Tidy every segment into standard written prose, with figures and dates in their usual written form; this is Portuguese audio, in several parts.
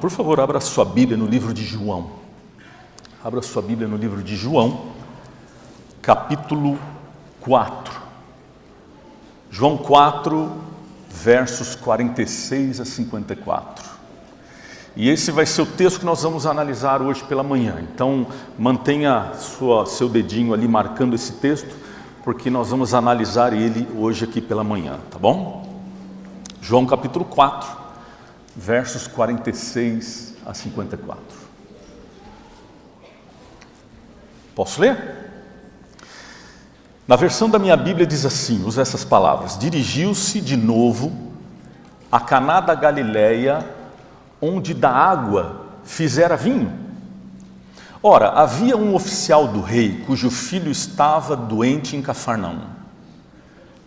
Por favor, abra sua Bíblia no livro de João. Abra sua Bíblia no livro de João, capítulo 4. João 4, versos 46 a 54. E esse vai ser o texto que nós vamos analisar hoje pela manhã. Então, mantenha seu dedinho ali marcando esse texto, porque nós vamos analisar ele hoje aqui pela manhã, tá bom? João capítulo 4, versos 46 a 54. Posso ler? Na versão da minha Bíblia diz assim, usa essas palavras: dirigiu-se de novo a Caná da Galileia, onde da água fizera vinho. Ora, havia um oficial do rei, cujo filho estava doente em Cafarnaum.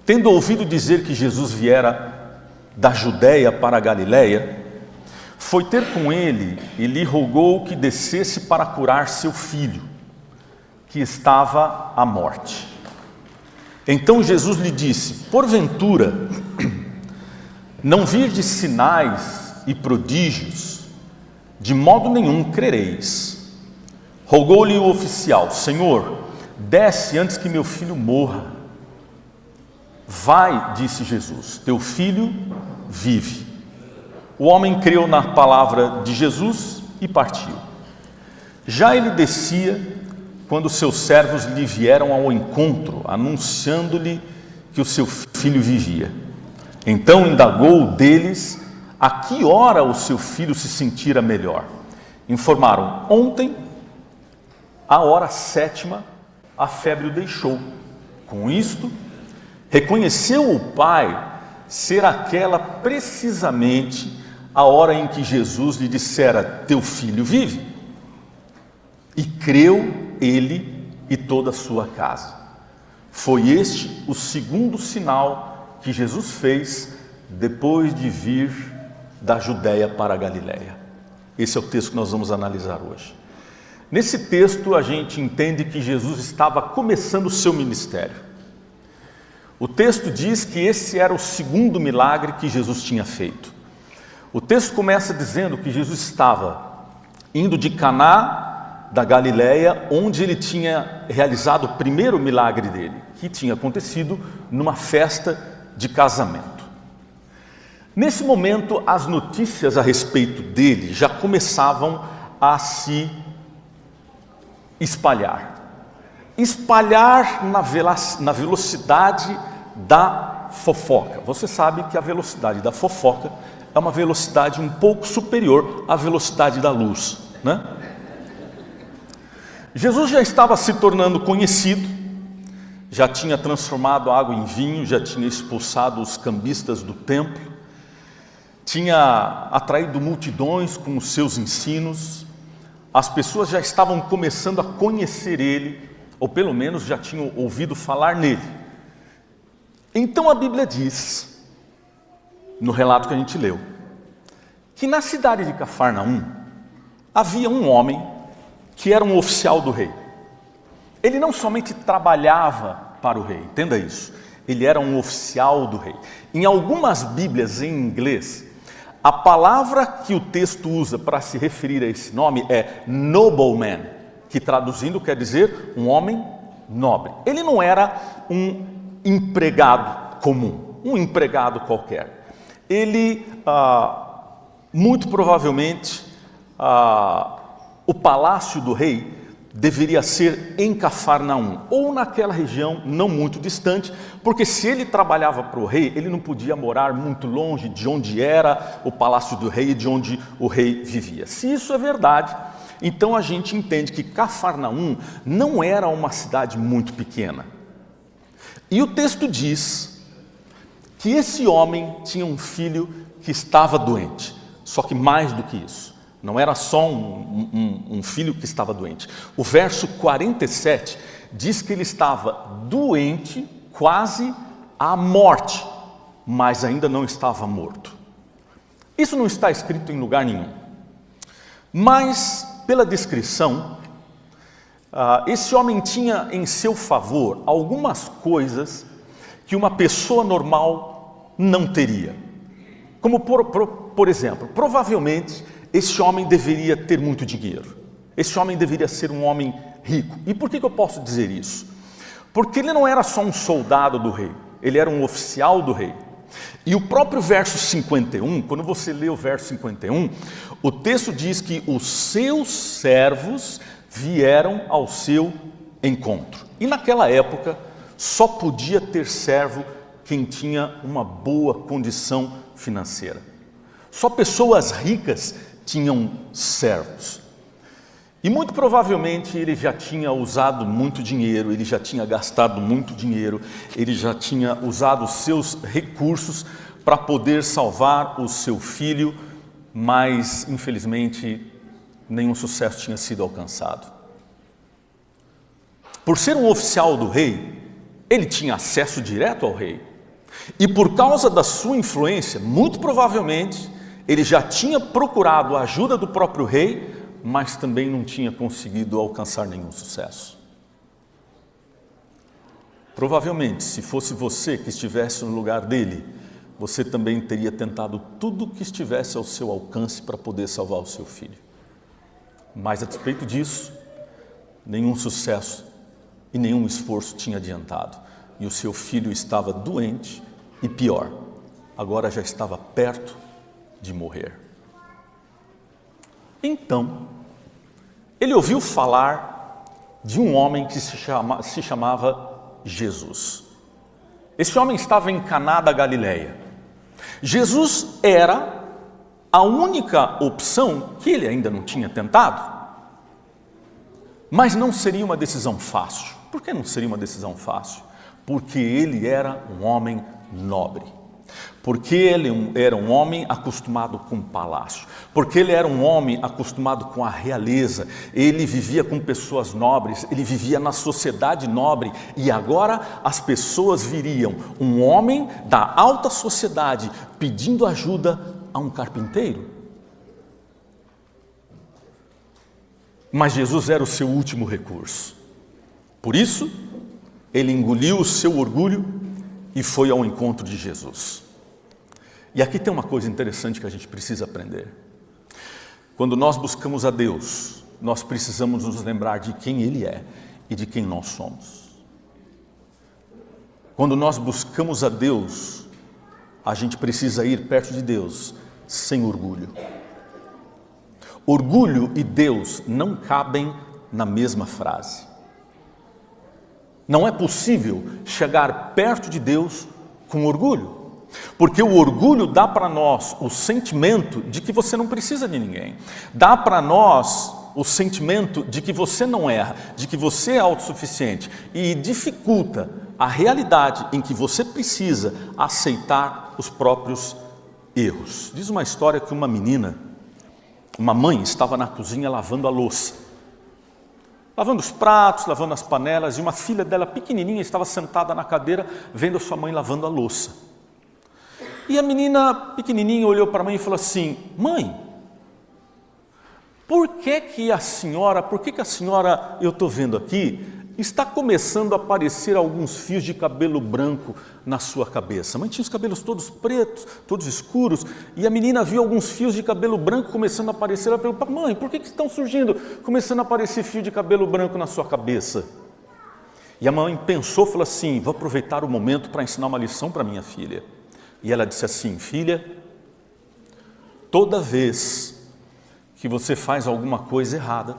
Tendo ouvido dizer que Jesus viera da Judéia para a Galileia, foi ter com ele e lhe rogou que descesse para curar seu filho, que estava à morte. Então Jesus lhe disse: porventura, não virdes sinais e prodígios, de modo nenhum crereis. Rogou-lhe o oficial: Senhor, desce antes que meu filho morra. Vai, disse Jesus, teu filho vive. O homem creu na palavra de Jesus e partiu. Já ele descia, quando seus servos lhe vieram ao encontro, anunciando-lhe que o seu filho vivia. Então indagou deles a que hora o seu filho se sentira melhor. Informaram: ontem, à hora 7ª, a febre o deixou. Com isto, reconheceu o pai ser aquela precisamente a hora em que Jesus lhe dissera: teu filho vive. E creu ele e toda a sua casa. Foi este o segundo sinal que Jesus fez depois de vir da Judéia para a Galileia. Esse é o texto que nós vamos analisar hoje. Nesse texto a gente entende que Jesus estava começando o seu ministério. O texto diz que esse era o segundo milagre que Jesus tinha feito. O texto começa dizendo que Jesus estava indo de Caná da Galileia, onde ele tinha realizado o primeiro milagre dele, que tinha acontecido numa festa de casamento. Nesse momento, as notícias a respeito dele já começavam a se espalhar na velocidade da fofoca. Você sabe que a velocidade da fofoca é uma velocidade um pouco superior à velocidade da luz, né? Jesus já estava se tornando conhecido, já tinha transformado a água em vinho, já tinha expulsado os cambistas do templo, tinha atraído multidões com os seus ensinos. As pessoas já estavam começando a conhecer ele, ou pelo menos já tinham ouvido falar nele. Então a Bíblia diz, no relato que a gente leu, que na cidade de Cafarnaum havia um homem que era um oficial do rei. Ele não somente trabalhava para o rei, entenda isso, ele era um oficial do rei. Em algumas Bíblias em inglês, a palavra que o texto usa para se referir a esse nome é nobleman, que traduzindo quer dizer um homem nobre. Ele não era um empregado comum, um empregado qualquer. Ele, muito provavelmente, o palácio do rei deveria ser em Cafarnaum, ou naquela região não muito distante, porque se ele trabalhava para o rei, ele não podia morar muito longe de onde era o palácio do rei e de onde o rei vivia. Se isso é verdade, então a gente entende que Cafarnaum não era uma cidade muito pequena. E o texto diz que esse homem tinha um filho que estava doente, só que mais do que isso. Não era só um filho que estava doente. O verso 47 diz que ele estava doente, quase à morte, mas ainda não estava morto. Isso não está escrito em lugar nenhum. Mas, pela descrição, esse homem tinha em seu favor algumas coisas que uma pessoa normal não teria. Como, por exemplo, provavelmente esse homem deveria ter muito dinheiro. Esse homem deveria ser um homem rico. E por que eu posso dizer isso? Porque ele não era só um soldado do rei, ele era um oficial do rei. E o próprio verso 51, quando você lê o verso 51, o texto diz que os seus servos vieram ao seu encontro. E naquela época, só podia ter servo quem tinha uma boa condição financeira. Só pessoas ricas tinham servos. E muito provavelmente ele já tinha usado muito dinheiro, ele já tinha gastado muito dinheiro, ele já tinha usado os seus recursos para poder salvar o seu filho, mas infelizmente nenhum sucesso tinha sido alcançado. Por ser um oficial do rei, ele tinha acesso direto ao rei. E por causa da sua influência, muito provavelmente, ele já tinha procurado a ajuda do próprio rei, mas também não tinha conseguido alcançar nenhum sucesso. Provavelmente, se fosse você que estivesse no lugar dele, você também teria tentado tudo que estivesse ao seu alcance para poder salvar o seu filho. Mas a despeito disso, nenhum sucesso e nenhum esforço tinha adiantado. E o seu filho estava doente e pior, agora já estava perto de morrer. Então, ele ouviu falar de um homem que se chamava Jesus. Esse homem estava em Caná da Galileia. Jesus era a única opção que ele ainda não tinha tentado. Mas não seria uma decisão fácil. Por que não seria uma decisão fácil? Porque ele era um homem nobre. Porque ele era um homem acostumado com o palácio. Porque ele era um homem acostumado com a realeza. Ele vivia com pessoas nobres, ele vivia na sociedade nobre. E agora as pessoas viriam um homem da alta sociedade pedindo ajuda a um carpinteiro. Mas Jesus era o seu último recurso. Por isso, ele engoliu o seu orgulho e foi ao encontro de Jesus. E aqui tem uma coisa interessante que a gente precisa aprender. Quando nós buscamos a Deus, nós precisamos nos lembrar de quem Ele é e de quem nós somos. Quando nós buscamos a Deus, a gente precisa ir perto de Deus sem orgulho. Orgulho e Deus não cabem na mesma frase. Não é possível chegar perto de Deus com orgulho. Porque o orgulho dá para nós o sentimento de que você não precisa de ninguém. Dá para nós o sentimento de que você não erra, de que você é autossuficiente. E dificulta a realidade em que você precisa aceitar os próprios erros. Diz uma história que uma mãe estava na cozinha lavando a louça. Lavando os pratos, lavando as panelas, e uma filha dela pequenininha estava sentada na cadeira vendo a sua mãe lavando a louça. E a menina pequenininha olhou para a mãe e falou assim: mãe, por que a senhora, eu estou vendo aqui, está começando a aparecer alguns fios de cabelo branco na sua cabeça? A mãe tinha os cabelos todos pretos, todos escuros, e a menina viu alguns fios de cabelo branco começando a aparecer. Ela perguntou: mãe, por que estão surgindo, começando a aparecer fio de cabelo branco na sua cabeça? E a mãe pensou, falou assim: vou aproveitar o momento para ensinar uma lição para minha filha. E ela disse assim: filha, toda vez que você faz alguma coisa errada,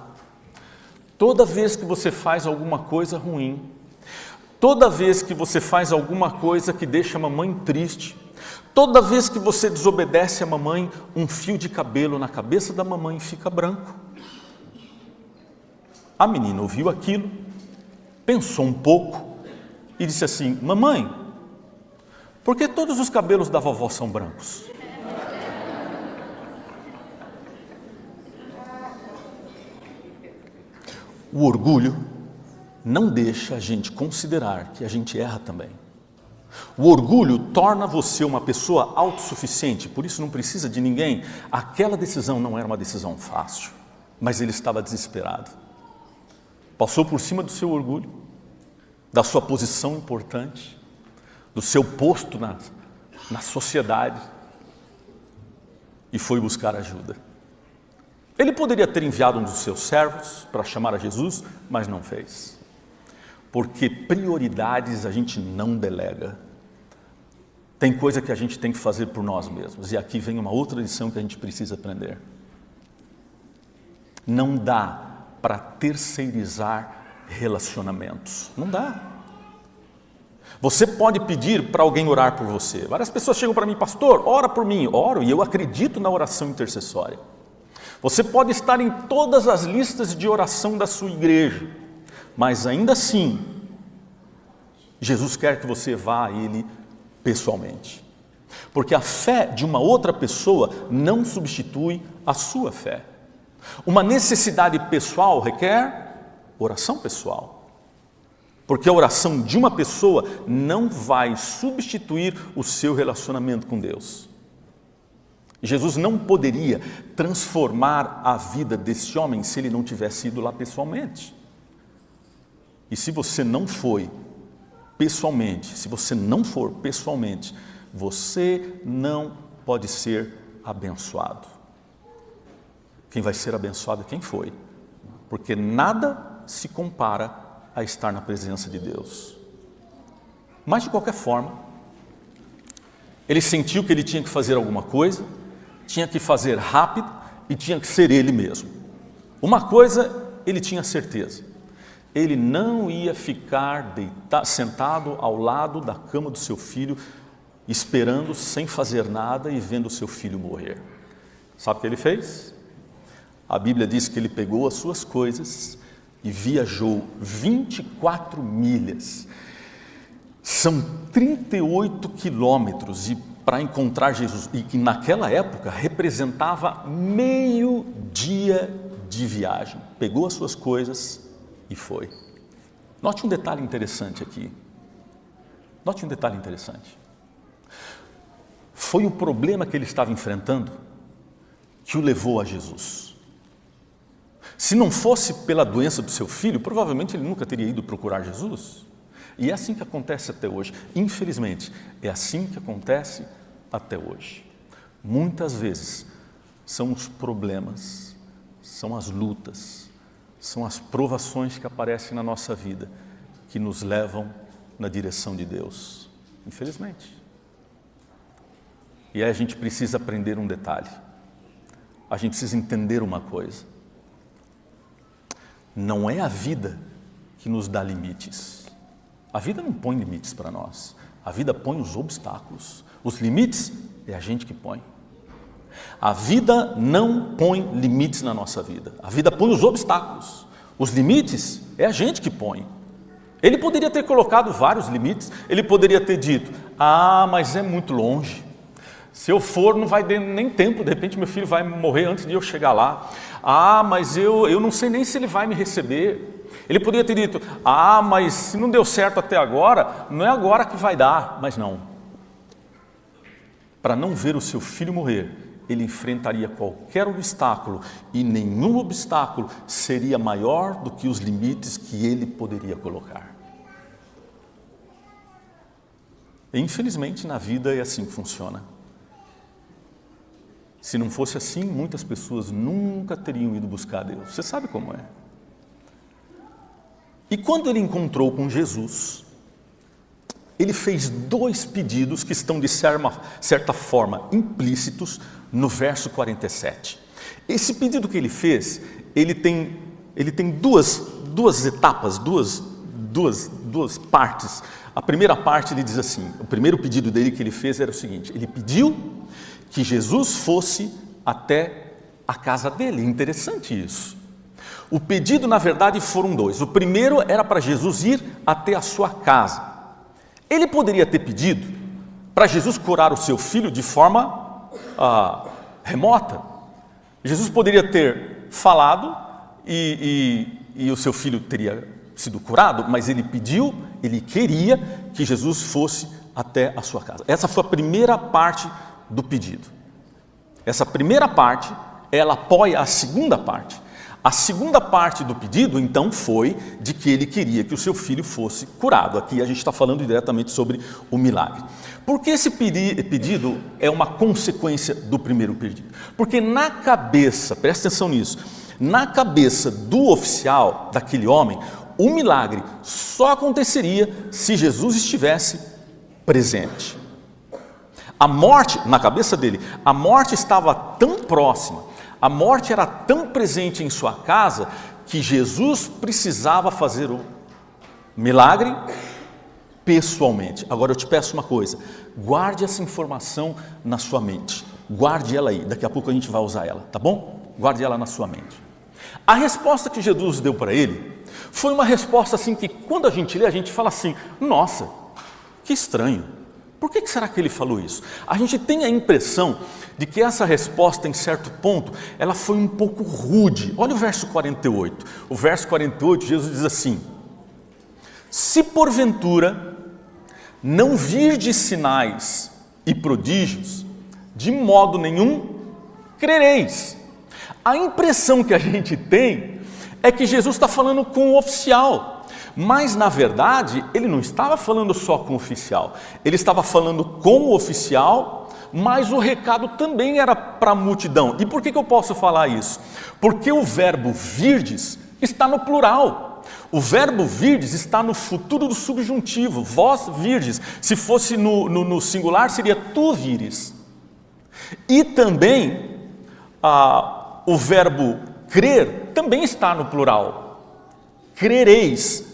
toda vez que você faz alguma coisa ruim, toda vez que você faz alguma coisa que deixa a mamãe triste, toda vez que você desobedece a mamãe, um fio de cabelo na cabeça da mamãe fica branco. A menina ouviu aquilo, pensou um pouco e disse assim: mamãe, por que todos os cabelos da vovó são brancos? O orgulho não deixa a gente considerar que a gente erra também. O orgulho torna você uma pessoa autossuficiente, por isso não precisa de ninguém. Aquela decisão não era uma decisão fácil, mas ele estava desesperado. Passou por cima do seu orgulho, da sua posição importante, do seu posto na sociedade, e foi buscar ajuda. Ele poderia ter enviado um dos seus servos para chamar a Jesus, mas não fez. Porque prioridades a gente não delega. Tem coisa que a gente tem que fazer por nós mesmos. E aqui vem uma outra lição que a gente precisa aprender. Não dá para terceirizar relacionamentos. Não dá. Você pode pedir para alguém orar por você. Várias pessoas chegam para mim, pastor, ora por mim. Oro e eu acredito na oração intercessória. Você pode estar em todas as listas de oração da sua igreja, mas ainda assim, Jesus quer que você vá a Ele pessoalmente. Porque a fé de uma outra pessoa não substitui a sua fé. Uma necessidade pessoal requer oração pessoal. Porque a oração de uma pessoa não vai substituir o seu relacionamento com Deus. Jesus não poderia transformar a vida desse homem se ele não tivesse ido lá pessoalmente. E se você não foi pessoalmente, se você não for pessoalmente, você não pode ser abençoado. Quem vai ser abençoado é quem foi, porque nada se compara a estar na presença de Deus. Mas de qualquer forma, ele sentiu que ele tinha que fazer alguma coisa, tinha que fazer rápido e tinha que ser ele mesmo. Uma coisa ele tinha certeza, ele não ia ficar sentado ao lado da cama do seu filho, esperando sem fazer nada e vendo o seu filho morrer. Sabe o que ele fez? A Bíblia diz que ele pegou as suas coisas e viajou 24 milhas. São 38 quilômetros para encontrar Jesus, e que naquela época representava meio dia de viagem. Pegou as suas coisas e foi. Note um detalhe interessante aqui. Note um detalhe interessante. Foi o problema que ele estava enfrentando que o levou a Jesus. Se não fosse pela doença do seu filho, provavelmente ele nunca teria ido procurar Jesus. E é assim que acontece até hoje. Infelizmente, é assim que acontece até hoje. Muitas vezes são os problemas, são as lutas, são as provações que aparecem na nossa vida que nos levam na direção de Deus. Infelizmente. E aí a gente precisa aprender um detalhe. A gente precisa entender uma coisa. Não é a vida que nos dá limites. A vida não põe limites para nós. A vida põe os obstáculos. Os limites é a gente que põe. A vida não põe limites na nossa vida. A vida põe os obstáculos. Os limites é a gente que põe. Ele poderia ter colocado vários limites. Ele poderia ter dito, mas é muito longe. Se eu for, não vai ter nem tempo, de repente meu filho vai morrer antes de eu chegar lá. Mas eu não sei nem se ele vai me receber. Ele poderia ter dito, mas se não deu certo até agora, não é agora que vai dar. Mas não. Para não ver o seu filho morrer, ele enfrentaria qualquer obstáculo, e nenhum obstáculo seria maior do que os limites que ele poderia colocar. E, infelizmente, na vida é assim que funciona. Se não fosse assim, muitas pessoas nunca teriam ido buscar Deus. Você sabe como é. E quando ele encontrou com Jesus, ele fez dois pedidos que estão de certa forma implícitos no verso 47. Esse pedido que ele fez, ele tem duas etapas, duas partes. A primeira parte ele diz assim, o primeiro pedido dele que ele fez era o seguinte, ele pediu que Jesus fosse até a casa dele. Interessante isso. O pedido, na verdade, foram dois. O primeiro era para Jesus ir até a sua casa. Ele poderia ter pedido para Jesus curar o seu filho de forma remota. Jesus poderia ter falado e o seu filho teria sido curado, mas ele pediu, ele queria que Jesus fosse até a sua casa. Essa foi a primeira parte do pedido. Essa primeira parte, ela apoia a segunda parte. A segunda parte do pedido, então, foi de que ele queria que o seu filho fosse curado. Aqui a gente está falando diretamente sobre o milagre. Por que esse pedido é uma consequência do primeiro pedido? Porque na cabeça, presta atenção nisso, na cabeça do oficial, daquele homem, o milagre só aconteceria se Jesus estivesse presente. A morte, na cabeça dele, a morte estava tão próxima, a morte era tão presente em sua casa, que Jesus precisava fazer o milagre pessoalmente. Agora eu te peço uma coisa, guarde essa informação na sua mente, guarde ela aí, daqui a pouco a gente vai usar ela, tá bom? Guarde ela na sua mente. A resposta que Jesus deu para ele, foi uma resposta assim que quando a gente lê, a gente fala assim, nossa, que estranho, por que será que ele falou isso? A gente tem a impressão de que essa resposta, em certo ponto, ela foi um pouco rude. Olha o verso 48, o verso 48, Jesus diz assim, se porventura não virdes sinais e prodígios, de modo nenhum crereis. A impressão que a gente tem é que Jesus está falando com o oficial, mas na verdade ele não estava falando só com o oficial, ele estava falando com o oficial, mas o recado também era para a multidão. E por que eu posso falar isso? Porque o verbo virdes está no plural. O verbo virdes está no futuro do subjuntivo, vós virdes. Se fosse no singular seria tu vires. E também o verbo crer também está no plural. Crereis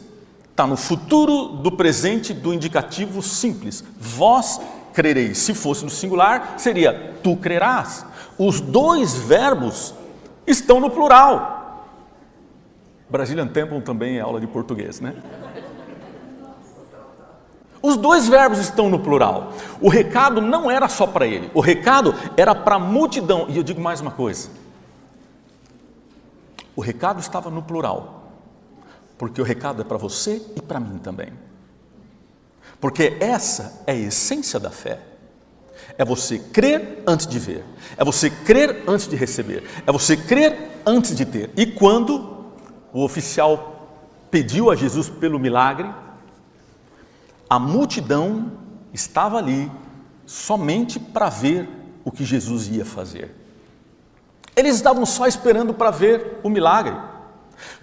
está no futuro do presente do indicativo simples. Vós crereis. Se fosse no singular seria tu crerás. Os dois verbos estão no plural. Brazilian Temple também é aula de português, né? Os dois verbos estão no plural. O recado não era só para ele, o recado era para a multidão. E eu digo mais uma coisa, o recado estava no plural, porque o recado é para você e para mim também. Porque essa é a essência da fé. É você crer antes de ver, é você crer antes de receber, é você crer antes de ter. E quando o oficial pediu a Jesus pelo milagre, a multidão estava ali somente para ver o que Jesus ia fazer. Eles estavam só esperando para ver o milagre.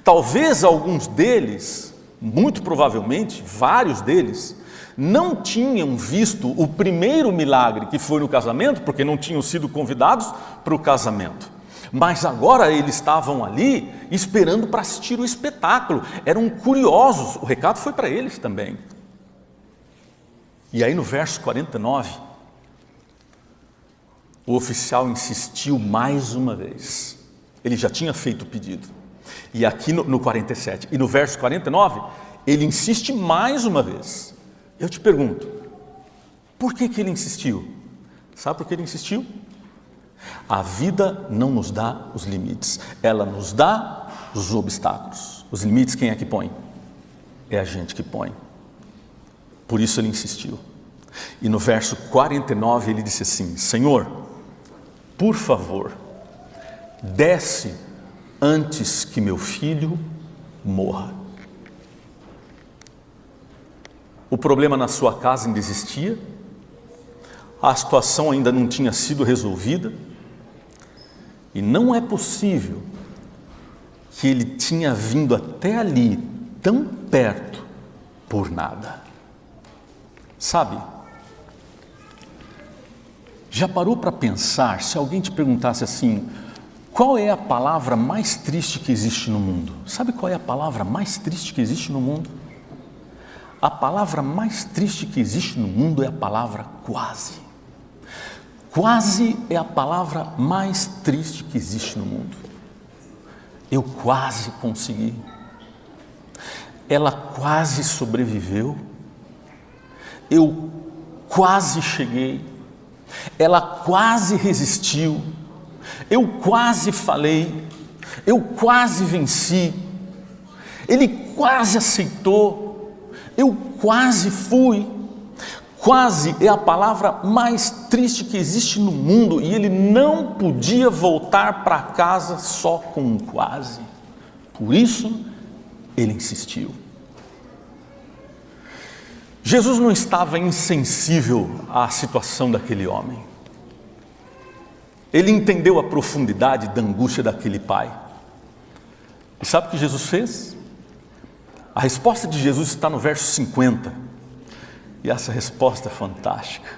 Talvez alguns deles, muito provavelmente, vários deles, não tinham visto o primeiro milagre que foi no casamento, porque não tinham sido convidados para o casamento. Mas agora eles estavam ali esperando para assistir o espetáculo, eram curiosos, o recado foi para eles também. E aí no verso 49, o oficial insistiu mais uma vez, ele já tinha feito o pedido, e aqui no 47, e no verso 49, ele insiste mais uma vez. Eu te pergunto, por que ele insistiu? Sabe por que ele insistiu? A vida não nos dá os limites, ela nos dá os obstáculos. Os limites quem é que põe? É a gente que põe. Por isso ele insistiu. E no verso 49 ele disse assim, Senhor, por favor, desce antes que meu filho morra. O problema na sua casa ainda existia, a situação ainda não tinha sido resolvida, e não é possível que ele tinha vindo até ali, tão perto, por nada. Sabe, já parou para pensar, se alguém te perguntasse assim, qual é a palavra mais triste que existe no mundo? Sabe qual é a palavra mais triste que existe no mundo? A palavra mais triste que existe no mundo é a palavra quase. Quase é a palavra mais triste que existe no mundo. Eu quase consegui. Ela quase sobreviveu. Eu quase cheguei. Ela quase resistiu. Eu quase falei. Eu quase venci. Ele quase aceitou. Eu quase fui. Quase é a palavra mais triste que existe no mundo, e ele não podia voltar para casa só com um quase. Por isso ele insistiu. Jesus não estava insensível à situação daquele homem. Ele entendeu a profundidade da angústia daquele pai. E sabe o que Jesus fez? A resposta de Jesus está no verso 50. E essa resposta é fantástica.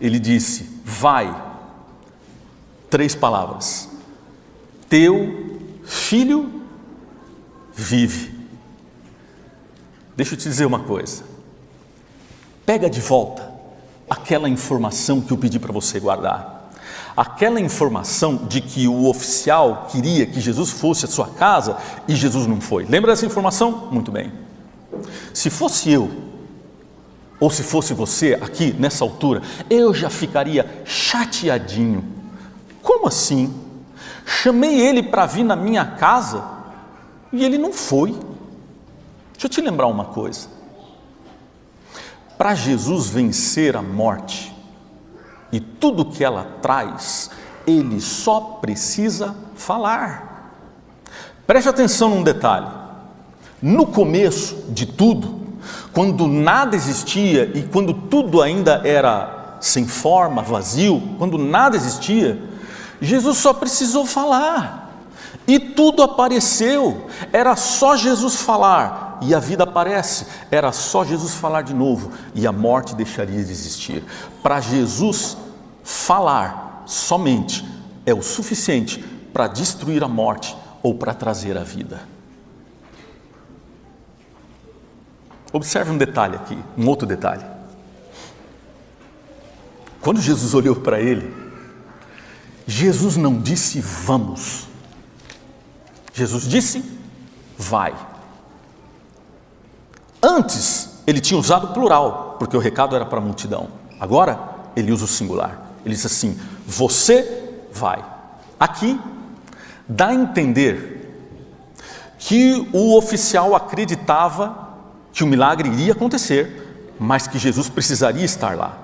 Ele disse: vai, 3 palavras, teu filho vive. Deixa eu te dizer uma coisa. Pega de volta aquela informação que eu pedi para você guardar. Aquela informação de que o oficial queria que Jesus fosse à sua casa e Jesus não foi. Lembra dessa informação? Muito bem. Se fosse eu, ou se fosse você aqui nessa altura, eu já ficaria chateadinho. Como assim? Chamei ele para vir na minha casa e ele não foi. Deixa eu te lembrar uma coisa. Para Jesus vencer a morte e tudo que ela traz, ele só precisa falar. Preste atenção num detalhe. No começo de tudo, quando nada existia e quando tudo ainda era sem forma, vazio, quando nada existia, Jesus só precisou falar e tudo apareceu. Era só Jesus falar e a vida aparece. Era só Jesus falar de novo e a morte deixaria de existir. Para Jesus, falar somente é o suficiente para destruir a morte ou para trazer a vida. Observe um detalhe aqui, um outro detalhe. Quando Jesus olhou para ele, Jesus não disse vamos. Jesus disse vai. Antes ele tinha usado o plural, porque o recado era para a multidão. Agora ele usa o singular. Ele diz assim: você vai. Aqui dá a entender que o oficial acreditava que o milagre iria acontecer, mas que Jesus precisaria estar lá.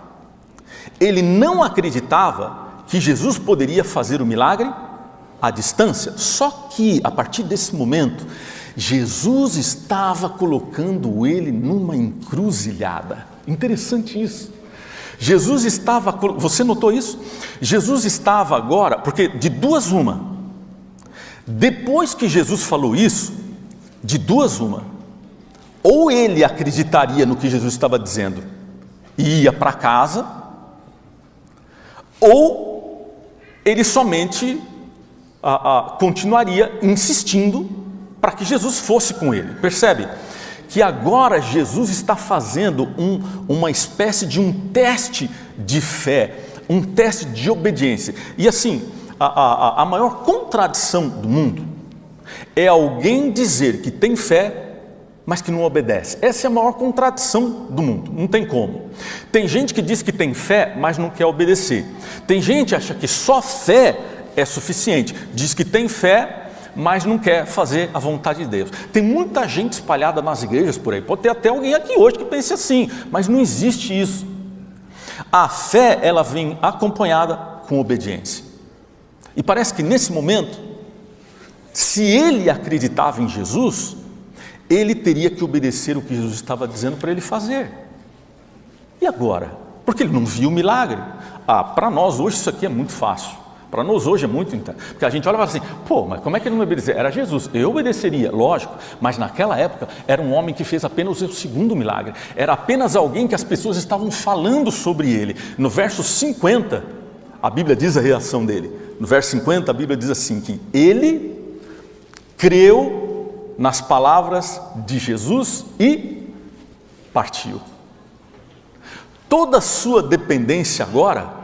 Ele não acreditava que Jesus poderia fazer o milagre à distância. Só que a partir desse momento, Jesus estava colocando ele numa encruzilhada. Interessante isso. Jesus estava, você notou isso? Jesus estava agora, porque de duas uma, depois que Jesus falou isso, de duas uma, ou ele acreditaria no que Jesus estava dizendo e ia para casa, ou ele somente continuaria insistindo para que Jesus fosse com ele. Percebe? Que agora Jesus está fazendo uma espécie de um teste de fé, um teste de obediência. E assim, a maior contradição do mundo é alguém dizer que tem fé, mas que não obedece. Essa é a maior contradição do mundo, não tem como. Tem gente que diz que tem fé, mas não quer obedecer. Tem gente que acha que só fé é suficiente, diz que tem fé, mas não quer fazer a vontade de Deus. Tem muita gente espalhada nas igrejas por aí, pode ter até alguém aqui hoje que pense assim, mas não existe isso. A fé, ela vem acompanhada com obediência. E parece que nesse momento, se ele acreditava em Jesus, ele teria que obedecer o que Jesus estava dizendo para ele fazer. E agora? Porque ele não viu o milagre. Para nós hoje isso aqui é muito fácil. Para nós hoje é muito intenso, porque a gente olha e fala assim, mas como é que ele não obedeceu? Era Jesus, eu obedeceria, lógico, mas naquela época era um homem que fez apenas o segundo milagre, era apenas alguém que as pessoas estavam falando sobre ele. No verso 50, a Bíblia diz a reação dele, no verso 50 a Bíblia diz assim, que ele creu nas palavras de Jesus e partiu. Toda a sua dependência agora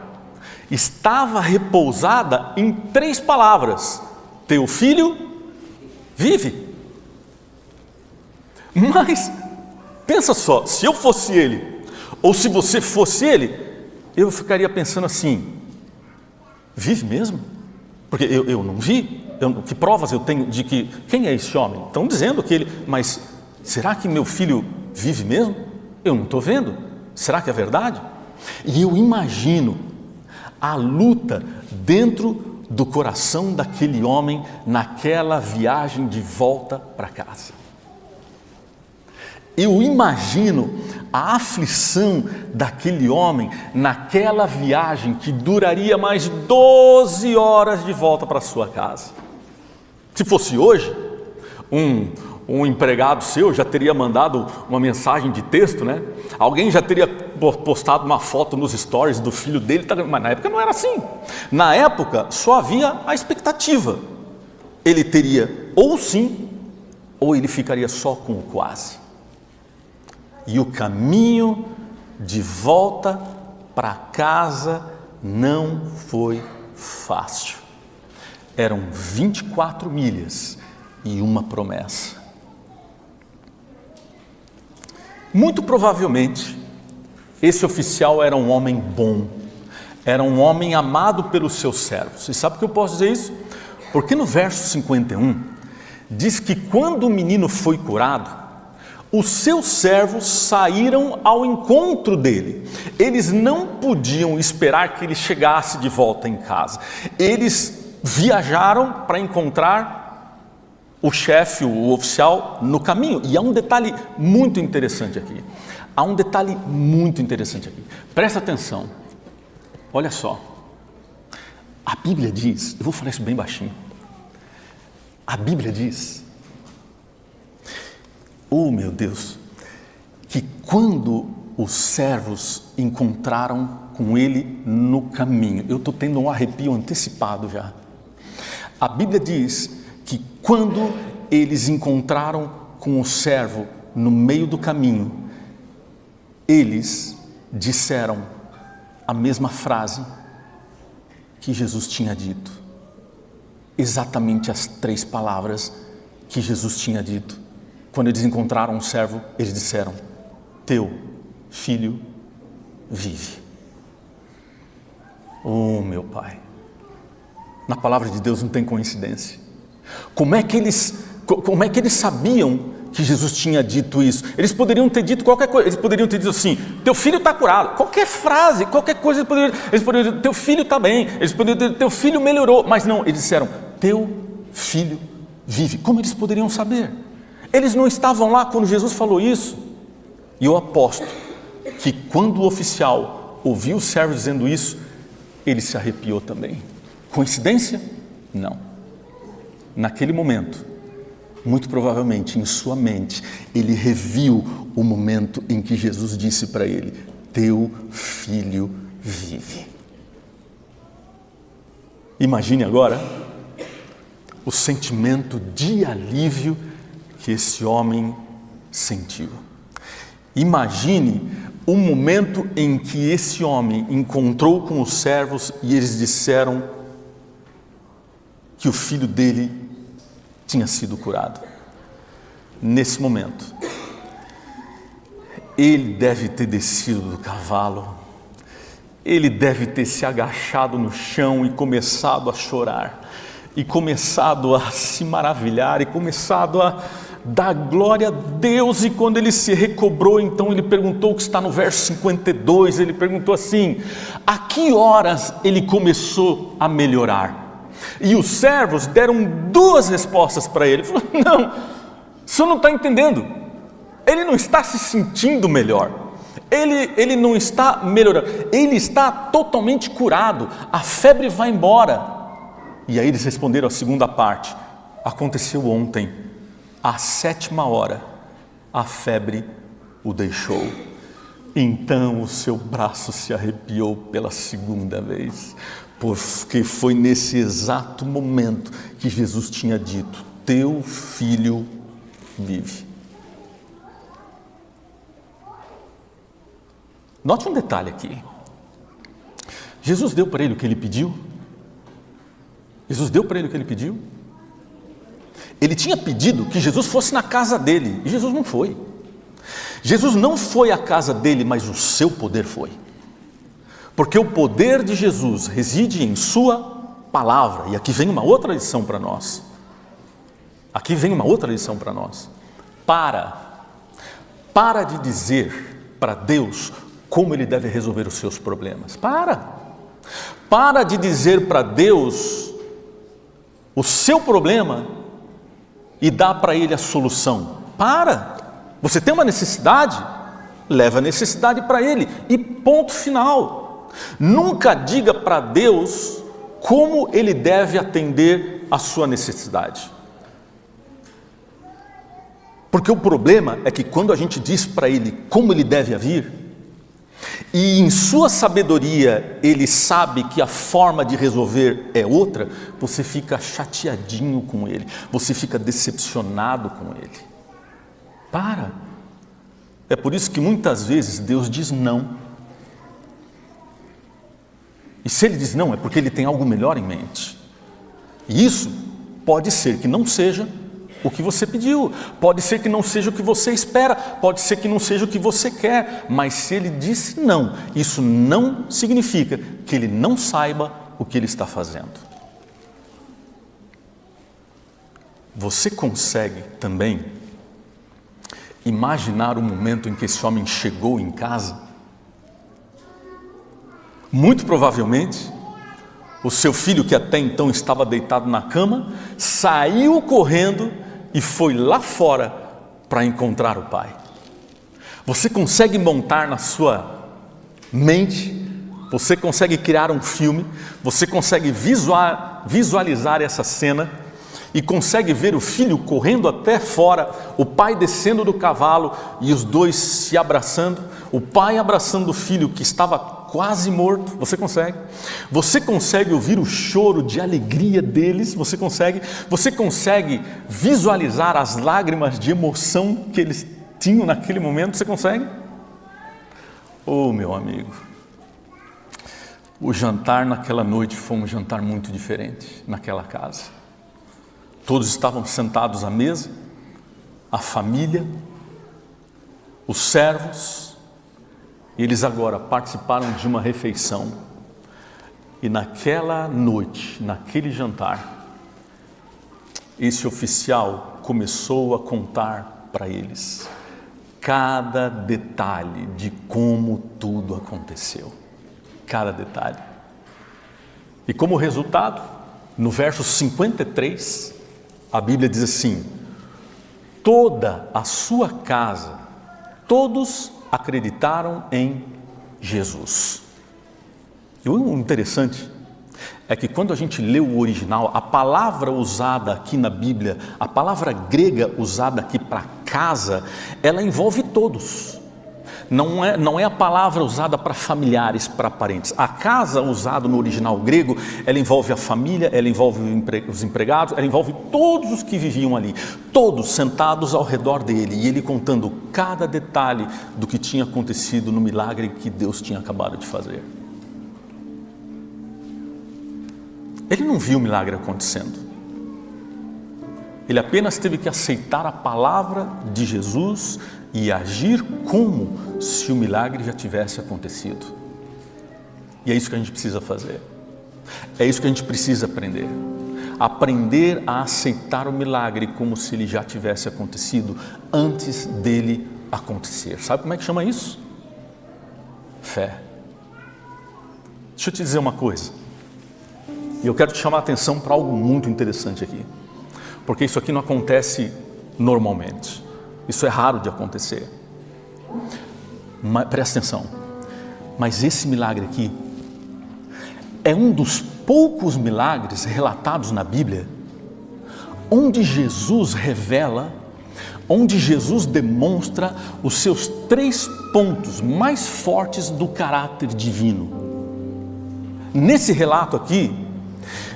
estava repousada em 3 palavras: teu filho vive. Mas pensa só, se eu fosse ele, ou se você fosse ele, eu ficaria pensando assim: vive mesmo? Porque eu não vi, que provas eu tenho de que, quem é esse homem? Estão dizendo que ele, mas será que meu filho vive mesmo? Eu não estou vendo, será que é verdade? E eu imagino a luta dentro do coração daquele homem naquela viagem de volta para casa. Eu imagino a aflição daquele homem naquela viagem que duraria mais 12 horas de volta para sua casa. Se fosse hoje, um empregado seu já teria mandado uma mensagem de texto, né? Alguém já teria postado uma foto nos stories do filho dele, mas na época não era assim. Na época só havia a expectativa. Ele teria ou sim, ou ele ficaria só com o quase. E o caminho de volta para casa não foi fácil. Eram 24 milhas e uma promessa. Muito provavelmente, esse oficial era um homem bom, era um homem amado pelos seus servos. E sabe por que eu posso dizer isso? Porque no verso 51, diz que quando o menino foi curado, os seus servos saíram ao encontro dele. Eles não podiam esperar que ele chegasse de volta em casa. Eles viajaram para encontrar o chefe, o oficial, no caminho. E há um detalhe muito interessante aqui. Presta atenção. Olha só. A Bíblia diz, eu vou falar isso bem baixinho. A Bíblia diz, oh meu Deus, que quando os servos encontraram com ele no caminho, eu estou tendo um arrepio antecipado já. A Bíblia diz que quando eles encontraram com o servo no meio do caminho, eles disseram a mesma frase que Jesus tinha dito. Exatamente as 3 palavras que Jesus tinha dito. Quando eles encontraram um servo, eles disseram: teu filho vive. Oh meu Pai, na palavra de Deus não tem coincidência. Como é que eles sabiam que Jesus tinha dito isso? Eles poderiam ter dito qualquer coisa, eles poderiam ter dito assim: teu filho está curado, qualquer frase, qualquer coisa, eles poderiam dizer: teu filho está bem, eles poderiam dizer: teu filho melhorou, mas não, eles disseram: teu filho vive. Como eles poderiam saber? Eles não estavam lá quando Jesus falou isso. E eu aposto que quando o oficial ouviu o servo dizendo isso, ele se arrepiou também. Coincidência? Não. Naquele momento, muito provavelmente em sua mente, ele reviu o momento em que Jesus disse para ele: teu filho vive. Imagine agora o sentimento de alívio que esse homem sentiu. Imagine o momento em que esse homem encontrou com os servos e eles disseram que o filho dele tinha sido curado. Nesse momento, ele deve ter descido do cavalo, ele deve ter se agachado no chão e começado a chorar, e começado a se maravilhar, e começado a dar glória a Deus. E quando ele se recobrou, então ele perguntou, o que está no verso 52, ele perguntou assim: a que horas ele começou a melhorar? E os servos deram 2 respostas para ele. Ele falou: não, o senhor não está entendendo, ele não está se sentindo melhor, ele não está melhorando, ele está totalmente curado, a febre vai embora. E aí eles responderam a segunda parte: aconteceu ontem, à 7ª hora, a febre o deixou. Então o seu braço se arrepiou pela segunda vez, porque foi nesse exato momento que Jesus tinha dito: teu filho vive. Note um detalhe aqui. Jesus deu para ele o que ele pediu? Jesus deu para ele o que ele pediu? Ele tinha pedido que Jesus fosse na casa dele, e Jesus não foi. Jesus não foi à casa dele, mas o seu poder foi. Porque o poder de Jesus reside em sua palavra. E aqui vem uma outra lição para nós. Para de dizer para Deus como Ele deve resolver os seus problemas. Para de dizer para Deus o seu problema e dá para Ele a solução. Você tem uma necessidade? Leva a necessidade para Ele e ponto final. Nunca diga para Deus como Ele deve atender a sua necessidade. Porque o problema é que quando a gente diz para Ele como Ele deve agir, e em sua sabedoria Ele sabe que a forma de resolver é outra, você fica chateadinho com Ele, você fica decepcionado com Ele. Para! É por isso que muitas vezes Deus diz não. E se Ele diz não, é porque Ele tem algo melhor em mente. E isso pode ser que não seja o que você pediu, pode ser que não seja o que você espera, pode ser que não seja o que você quer, mas se Ele disse não, isso não significa que Ele não saiba o que Ele está fazendo. Você consegue também imaginar o momento em que esse homem chegou em casa? Muito provavelmente, o seu filho, que até então estava deitado na cama, saiu correndo e foi lá fora para encontrar o pai. Você consegue montar na sua mente, você consegue criar um filme, você consegue visualizar essa cena e consegue ver o filho correndo até fora, o pai descendo do cavalo e os dois se abraçando, o pai abraçando o filho que estava quase morto. Você consegue ouvir o choro de alegria deles, você consegue visualizar as lágrimas de emoção que eles tinham naquele momento, você consegue? Oh, meu amigo, o jantar naquela noite foi um jantar muito diferente naquela casa. Todos estavam sentados à mesa, a família, os servos, e eles agora participaram de uma refeição. E naquela noite, naquele jantar, esse oficial começou a contar para eles cada detalhe de como tudo aconteceu. Cada detalhe. E como resultado, no verso 53, a Bíblia diz assim: toda a sua casa, todos acreditaram em Jesus. E o interessante é que quando a gente lê o original, a palavra usada aqui na Bíblia, a palavra grega usada aqui para casa, ela envolve todos. Não é a palavra usada para familiares, para parentes. A casa usada no original grego, ela envolve a família, ela envolve os empregados, ela envolve todos os que viviam ali, todos sentados ao redor dele, e ele contando cada detalhe do que tinha acontecido no milagre que Deus tinha acabado de fazer. Ele não viu o milagre acontecendo. Ele apenas teve que aceitar a palavra de Jesus e agir como se o milagre já tivesse acontecido. E é isso que a gente precisa fazer. É isso que a gente precisa aprender. Aprender a aceitar o milagre como se ele já tivesse acontecido antes dele acontecer. Sabe como é que chama isso? Fé. Deixa eu te dizer uma coisa. E eu quero te chamar a atenção para algo muito interessante aqui. Porque isso aqui não acontece normalmente. Isso é raro de acontecer. Mas, presta atenção. Mas esse milagre aqui é um dos poucos milagres relatados na Bíblia onde Jesus revela, onde Jesus demonstra os seus 3 pontos mais fortes do caráter divino. Nesse relato aqui,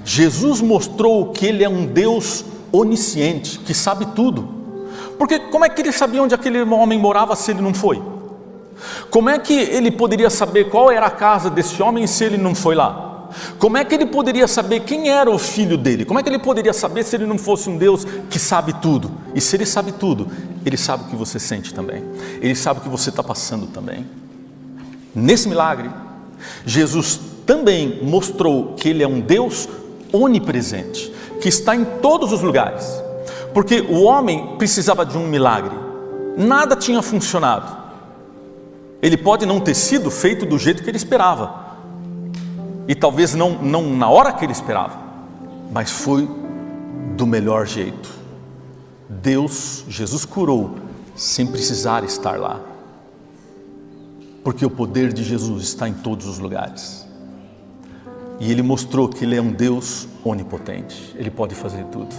Jesus mostrou que Ele é um Deus onisciente, que sabe tudo. Porque como é que ele sabia onde aquele homem morava se ele não foi? Como é que ele poderia saber qual era a casa desse homem se ele não foi lá? Como é que ele poderia saber quem era o filho dele? Como é que ele poderia saber se ele não fosse um Deus que sabe tudo? E se ele sabe tudo, ele sabe o que você sente também. Ele sabe o que você está passando também. Nesse milagre, Jesus também mostrou que Ele é um Deus onipresente, que está em todos os lugares. Porque o homem precisava de um milagre. Nada tinha funcionado. Ele pode não ter sido feito do jeito que ele esperava. E talvez não na hora que ele esperava. Mas foi do melhor jeito. Jesus curou sem precisar estar lá. Porque o poder de Jesus está em todos os lugares. E Ele mostrou que Ele é um Deus onipotente. Ele pode fazer tudo.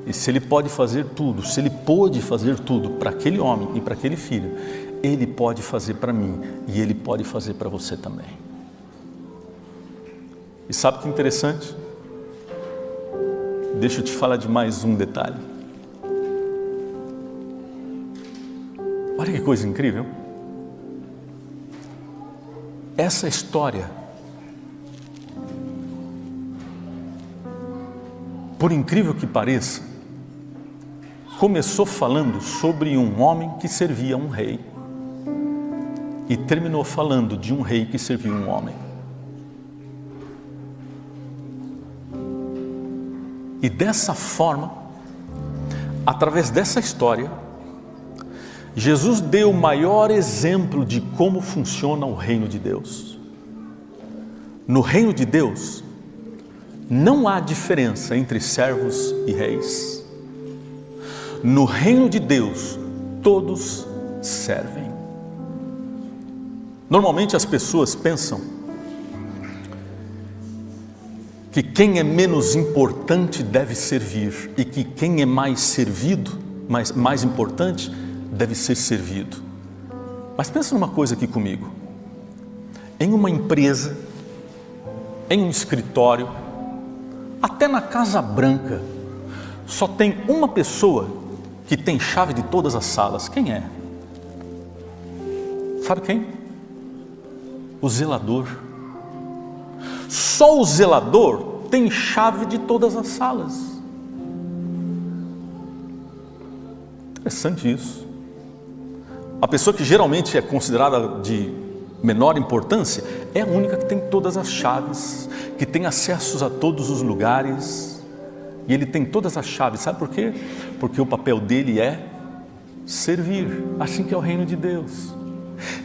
E se Ele pode fazer tudo, se Ele pôde fazer tudo para aquele homem e para aquele filho, Ele pode fazer para mim e Ele pode fazer para você também. E sabe o que é interessante? Deixa eu te falar de mais um detalhe. Olha que coisa incrível. Essa história, por incrível que pareça, começou falando sobre um homem que servia um rei e terminou falando de um rei que servia um homem. E dessa forma, através dessa história, Jesus deu o maior exemplo de como funciona o reino de Deus. No reino de Deus, não há diferença entre servos e reis. No reino de Deus, todos servem. Normalmente as pessoas pensam que quem é menos importante deve servir e que quem é mais servido, mais importante, deve ser servido. Mas pensa numa coisa aqui comigo. Em uma empresa, em um escritório, até na Casa Branca, só tem uma pessoa que tem chave de todas as salas. Quem é? Sabe quem? O zelador. Só o zelador tem chave de todas as salas. Interessante isso. A pessoa que geralmente é considerada de menor importância é a única que tem todas as chaves, que tem acessos a todos os lugares. E ele tem todas as chaves, sabe por quê? Porque o papel dele é servir, assim que é o reino de Deus.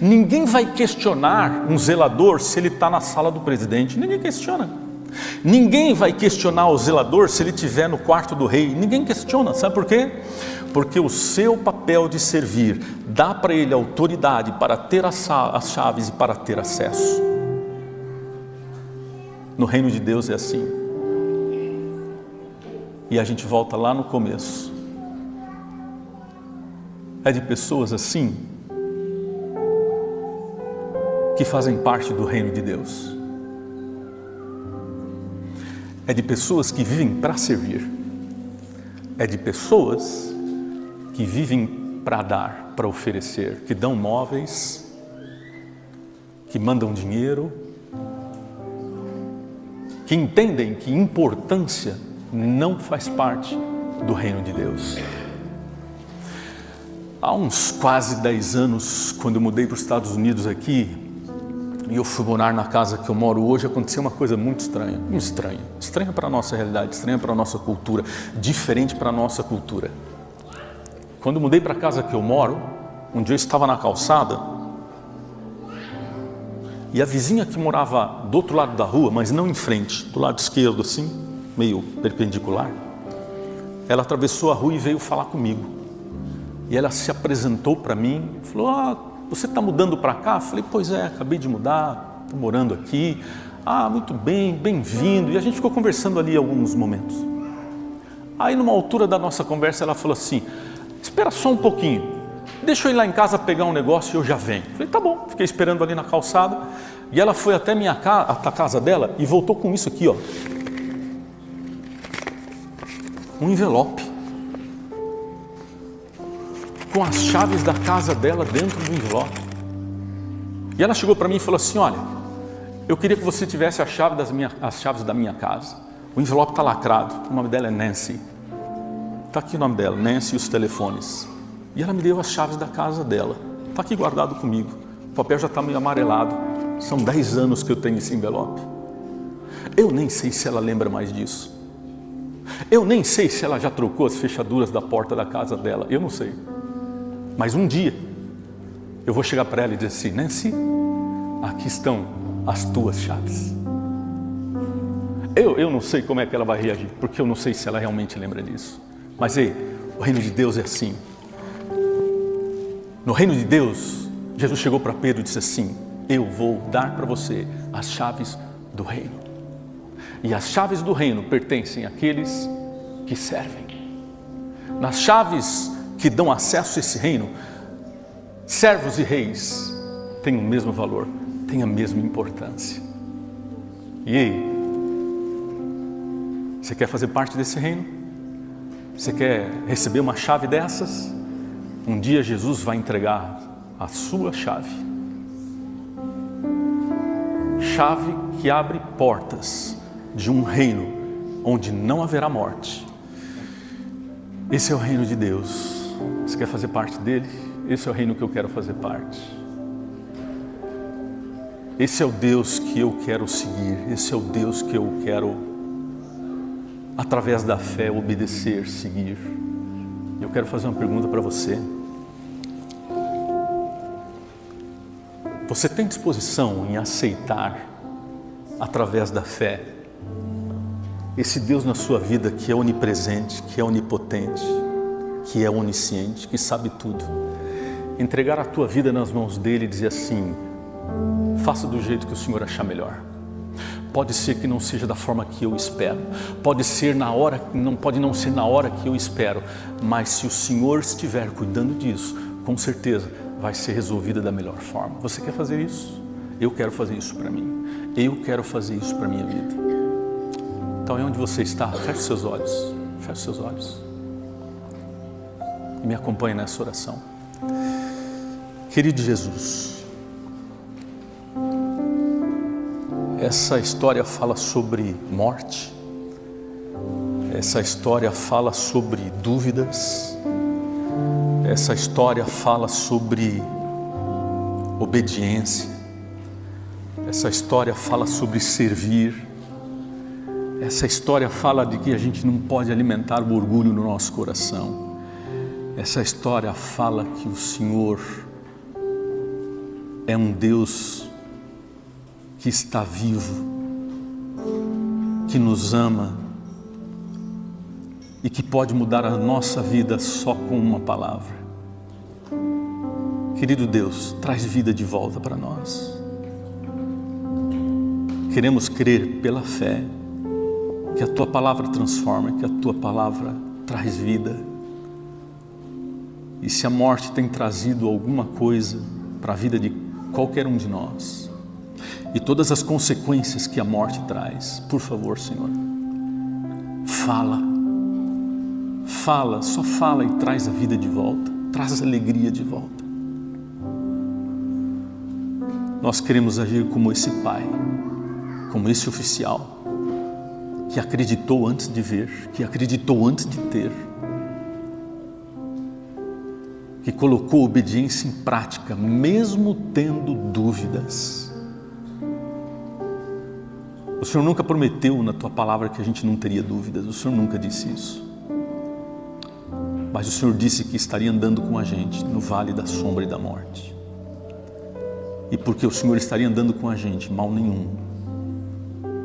Ninguém vai questionar um zelador se ele está na sala do presidente, ninguém questiona. Ninguém vai questionar o zelador se ele estiver no quarto do rei, ninguém questiona, sabe por quê? Porque o seu papel de servir dá para ele autoridade para ter as chaves e para ter acesso. No reino de Deus é assim. E a gente volta lá no começo. É de pessoas assim que fazem parte do reino de Deus. É de pessoas que vivem para servir. É de pessoas que vivem para dar, para oferecer, que dão móveis, que mandam dinheiro, que entendem que importância não faz parte do reino de Deus. Há uns quase 10 anos, quando eu mudei para os Estados Unidos aqui, e eu fui morar na casa que eu moro hoje, aconteceu uma coisa muito estranha, estranha para a nossa realidade, estranha para a nossa cultura, diferente para a nossa cultura. Quando eu mudei para a casa que eu moro, um dia eu estava na calçada, e a vizinha que morava do outro lado da rua, mas não em frente, do lado esquerdo assim, meio perpendicular, ela atravessou a rua e veio falar comigo. E ela se apresentou para mim, falou: você está mudando para cá? Eu falei: pois é, acabei de mudar, estou morando aqui. Muito bem, bem-vindo. E a gente ficou conversando ali alguns momentos. Aí numa altura da nossa conversa ela falou assim: espera só um pouquinho, deixa eu ir lá em casa pegar um negócio e eu já venho. Eu falei: tá bom. Fiquei esperando ali na calçada. E ela foi até a casa dela e voltou com isso aqui, ó. Um envelope com as chaves da casa dela dentro do envelope. E ela chegou para mim e falou assim: olha, eu queria que você tivesse as chaves da minha casa. O envelope está lacrado. O nome dela é Nancy. Está aqui o nome dela, Nancy, e os telefones. E ela me deu as chaves da casa dela. Está aqui guardado comigo. O papel já está meio amarelado. São 10 anos que eu tenho esse envelope. Eu nem sei se ela lembra mais disso. Eu nem sei se ela já trocou as fechaduras da porta da casa dela. Eu não sei. Mas um dia eu vou chegar para ela e dizer assim: Nancy, aqui estão as tuas chaves. Eu não sei como é que ela vai reagir, porque eu não sei se ela realmente lembra disso. Mas o reino de Deus é assim. No reino de Deus, Jesus chegou para Pedro e disse assim: eu vou dar para você as chaves do reino. E as chaves do reino pertencem àqueles que servem. Nas chaves que dão acesso a esse reino, servos e reis têm o mesmo valor, têm a mesma importância. E aí, você quer fazer parte desse reino? Você quer receber uma chave dessas? Um dia Jesus vai entregar a sua chave. Chave que abre portas de um reino onde não haverá morte. Esse é o reino de Deus. Você quer fazer parte dele? Esse é o reino que eu quero fazer parte. Esse é o Deus que eu quero seguir. Esse é o Deus que eu quero, através da fé, obedecer, seguir. Eu quero fazer uma pergunta para você. Você tem disposição em aceitar, através da fé, esse Deus na sua vida que é onipresente, que é onipotente, que é onisciente, que sabe tudo? Entregar a tua vida nas mãos dele e dizer assim: faça do jeito que o Senhor achar melhor. Pode ser que não seja da forma que eu espero, pode ser na hora, pode não ser na hora que eu espero, mas se o Senhor estiver cuidando disso, com certeza vai ser resolvida da melhor forma. Você quer fazer isso? Eu quero fazer isso para mim. Eu quero fazer isso para a minha vida. Então, é onde você está, feche os seus olhos, feche os seus olhos e me acompanhe nessa oração. Querido Jesus, essa história fala sobre morte, essa história fala sobre dúvidas, essa história fala sobre obediência, essa história fala sobre servir, essa história fala de que a gente não pode alimentar o orgulho no nosso coração, essa história fala que o Senhor é um Deus que está vivo, que nos ama e que pode mudar a nossa vida só com uma palavra. Querido Deus, traz vida de volta para nós. Queremos crer pela fé que a Tua palavra transforma, que a Tua palavra traz vida. E se a morte tem trazido alguma coisa para a vida de qualquer um de nós, e todas as consequências que a morte traz, por favor, Senhor, fala, só fala e traz a vida de volta, traz a alegria de volta. Nós queremos agir como esse pai, como esse oficial, que acreditou antes de ver, que acreditou antes de ter, que colocou obediência em prática, mesmo tendo dúvidas. O Senhor nunca prometeu na Tua palavra que a gente não teria dúvidas, o Senhor nunca disse isso. Mas o Senhor disse que estaria andando com a gente no vale da sombra e da morte. E porque o Senhor estaria andando com a gente, mal nenhum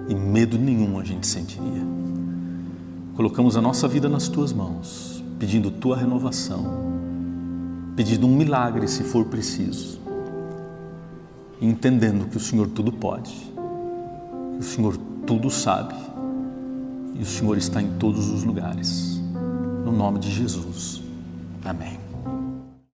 e medo nenhum a gente sentiria. Colocamos a nossa vida nas Tuas mãos, pedindo Tua renovação, pedindo um milagre se for preciso, e entendendo que o Senhor tudo pode, que o Senhor tudo sabe, e o Senhor está em todos os lugares. No nome de Jesus. Amém.